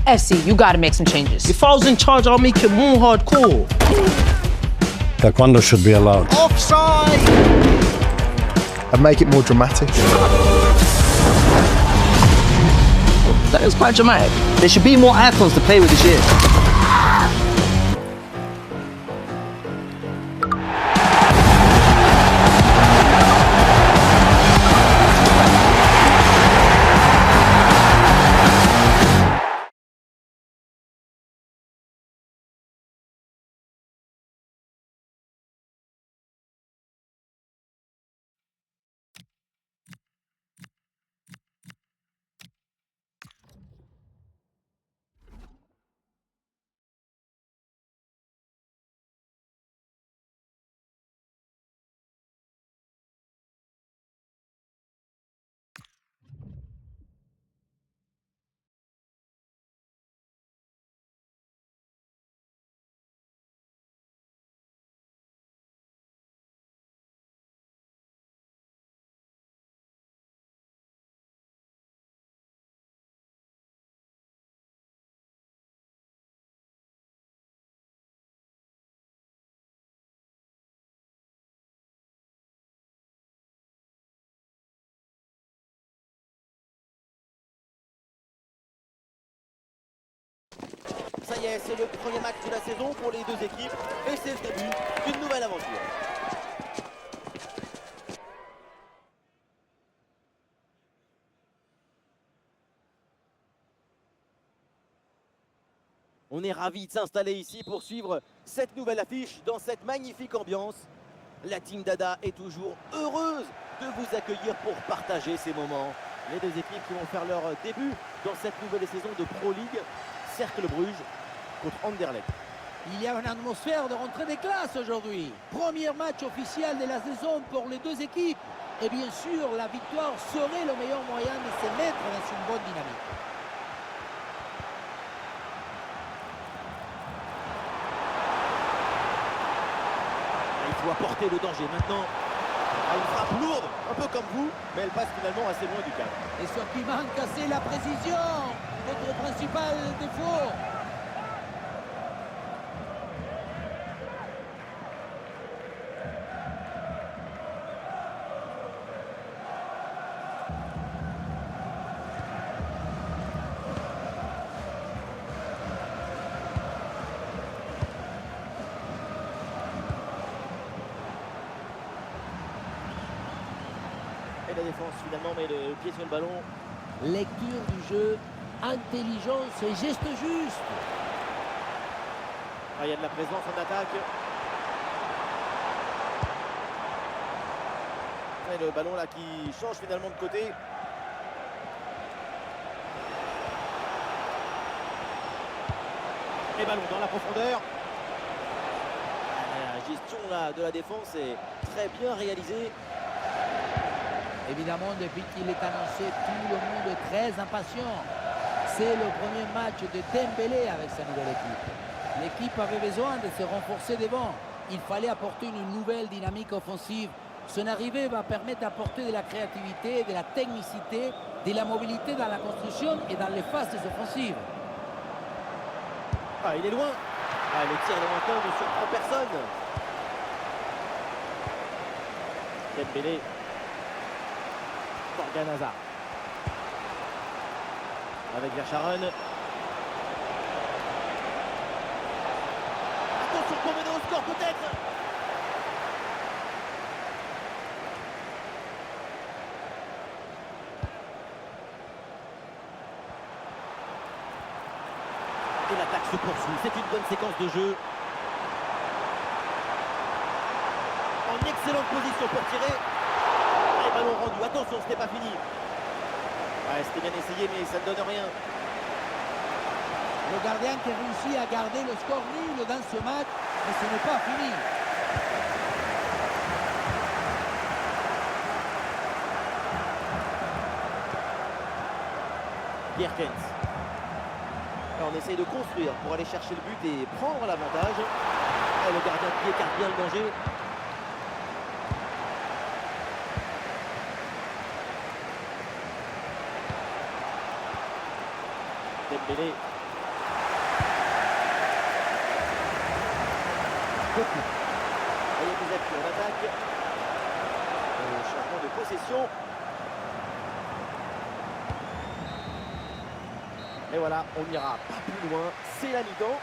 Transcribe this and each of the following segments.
Essie, you gotta make some changes. If I was in charge, I'll make it more hardcore. Taekwondo should be allowed. Offside! And make it more dramatic. That was quite dramatic. There should be more icons to play with this year. Ça y est, c'est le premier match de la saison pour les deux équipes et c'est le début d'une nouvelle aventure. On est ravis de s'installer ici pour suivre cette nouvelle affiche dans cette magnifique ambiance. La Team Dada est toujours heureuse de vous accueillir pour partager ces moments. Les deux équipes qui vont faire leur début dans cette nouvelle saison de Pro League. Cercle Bruges contre Anderlecht. Il y a une atmosphère de rentrée des classes aujourd'hui. Premier match officiel de la saison pour les deux équipes. Et bien sûr, la victoire serait le meilleur moyen de se mettre dans une bonne dynamique. Il faut apporter le danger maintenant. Une frappe lourde, un peu comme vous, mais elle passe finalement assez loin du cadre. Et ce qui manque, c'est la précision. Votre principal défaut. Et la défense finalement met le pied sur le ballon. Lecture du jeu, intelligence et geste juste. Ah, il y a de la présence en attaque. Et le ballon là qui change finalement de côté. Et ballon dans la profondeur. La gestion là de la défense est très bien réalisée. Évidemment, depuis qu'il est annoncé, tout le monde est très impatient. C'est le premier match de Dembélé avec sa nouvelle équipe. L'équipe avait besoin de se renforcer devant. Il fallait apporter une nouvelle dynamique offensive. Son arrivée va permettre d'apporter de la créativité, de la technicité, de la mobilité dans la construction et dans les phases offensives. Ah, il est loin. Ah, le tir lointain ne surprend personne. Dembélé. Morgan Hazard. Avec Verscharen. Attention pour mener au score peut-être. Et l'attaque se poursuit. C'est une bonne séquence de jeu. En excellente position pour tirer. Et ballon rendu. Attention, ce n'est pas fini. Ouais, c'était bien essayé, mais ça ne donne rien. Le gardien qui réussit à garder le score nul dans ce match, mais ce n'est pas fini. Pierkens. On essaye de construire pour aller chercher le but et prendre l'avantage. Le gardien qui écarte bien le danger. Dembélé. beaucoup. Voyez vous êtes en attaque. Changement de possession. Et voilà, on n'ira pas plus loin. C'est la mi-temps.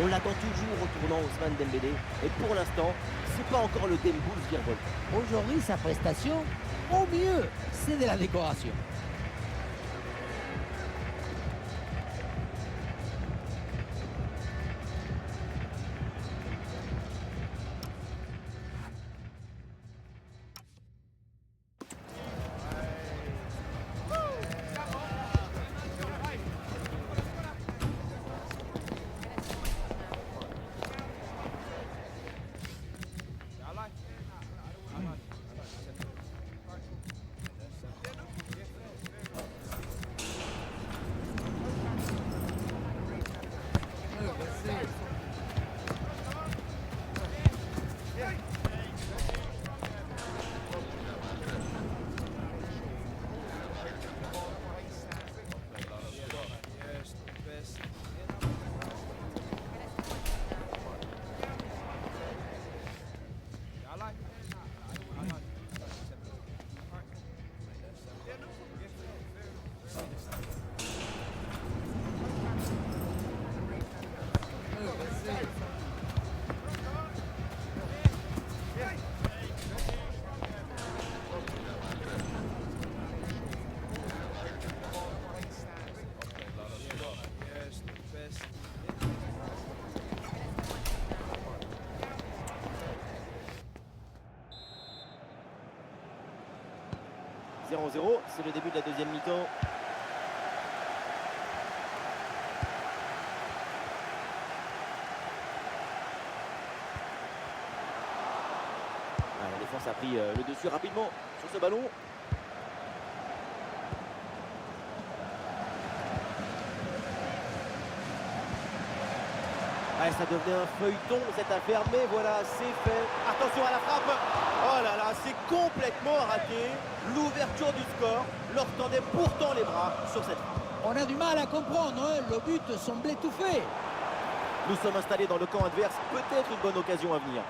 On l'attend toujours au tournant Ousmane Dembélé. Et pour l'instant, c'est pas encore le Dembouz virevolte. Aujourd'hui, sa prestation, au mieux, c'est de la décoration. « 0-0, c'est le début de la deuxième mi-temps. La défense a pris le dessus rapidement sur ce ballon. Ouais, ça devenait un feuilleton cette affaire, mais voilà, c'est fait. Attention à la frappe. Oh là là, c'est complètement raté. L'ouverture du score leur tendait pourtant les bras sur cette frappe. On a du mal à comprendre, hein. Le but semblait tout fait. Nous sommes installés dans le camp adverse, peut-être une bonne occasion à venir.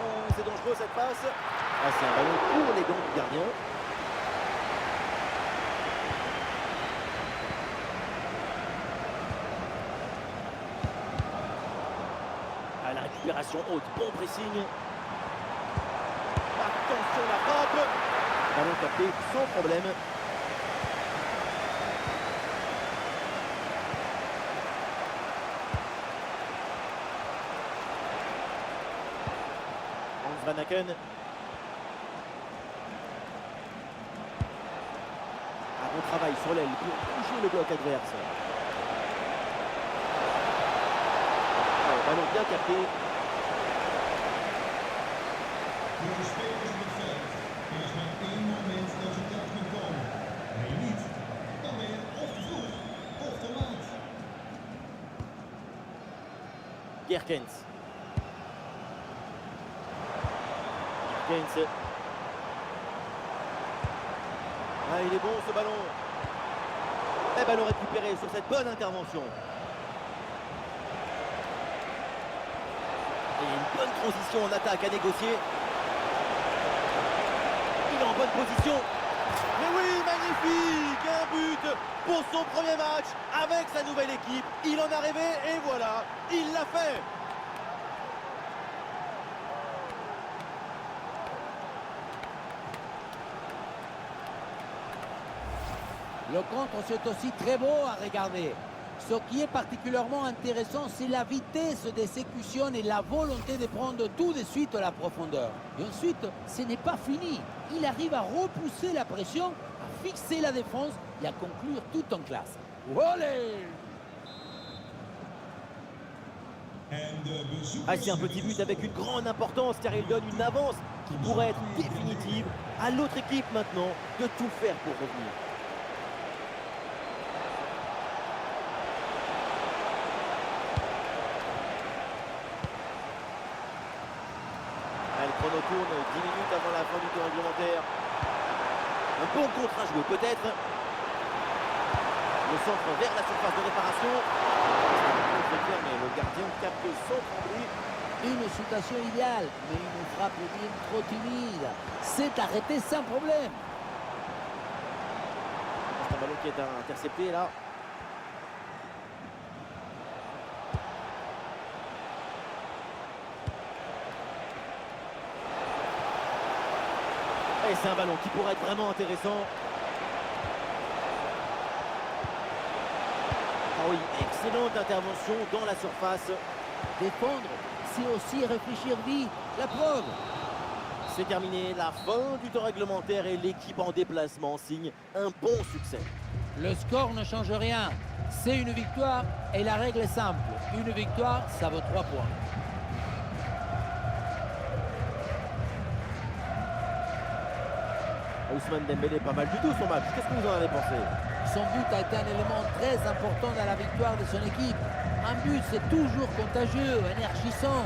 Oh, c'est dangereux cette passe. Ah, c'est un ballon pour les gants du gardien. À la récupération haute, bon pressing. Attention la frappe. Ballon capté sans problème. Hans Van Aken. Un bon travail sur l'aile pour toucher le bloc adverse. Ballon bien capté. Gerkens. Ah, il est bon ce ballon. Et ballon récupéré sur cette bonne intervention. Et une bonne transition en attaque à négocier. Il est en bonne position. Mais oui, magnifique. Un but pour son premier match avec sa nouvelle équipe. Il en a rêvé et voilà, il l'a fait. Le contre, c'est aussi très beau à regarder. Ce qui est particulièrement intéressant, c'est la vitesse d'exécution et la volonté de prendre tout de suite la profondeur. Et ensuite, ce n'est pas fini. Il arrive à repousser la pression, à fixer la défense et à conclure tout en classe. Olé! Ah, c'est un petit but avec une grande importance car il donne une avance qui pourrait être définitive. À l'autre équipe maintenant de tout faire pour revenir. Le chrono tourne 10 minutes avant la fin du temps réglementaire. Un bon contre à jouer peut-être. Le centre vers la surface de réparation. Très clair, mais le gardien capte sans trembler. Une situation idéale, mais une frappe bien trop timide. C'est arrêté sans problème. C'est un ballon qui est intercepté là. Et c'est un ballon qui pourrait être vraiment intéressant. Ah oui, excellente intervention dans la surface. Défendre, c'est aussi réfléchir vite. La preuve. C'est terminé, la fin du temps réglementaire et l'équipe en déplacement signe un bon succès. Le score ne change rien. C'est une victoire et la règle est simple. Une victoire, ça vaut 3 points. Ousmane Dembélé, pas mal du tout son match. Qu'est-ce que vous en avez pensé? Son but a été un élément très important dans la victoire de son équipe. Un but, c'est toujours contagieux, énergisant.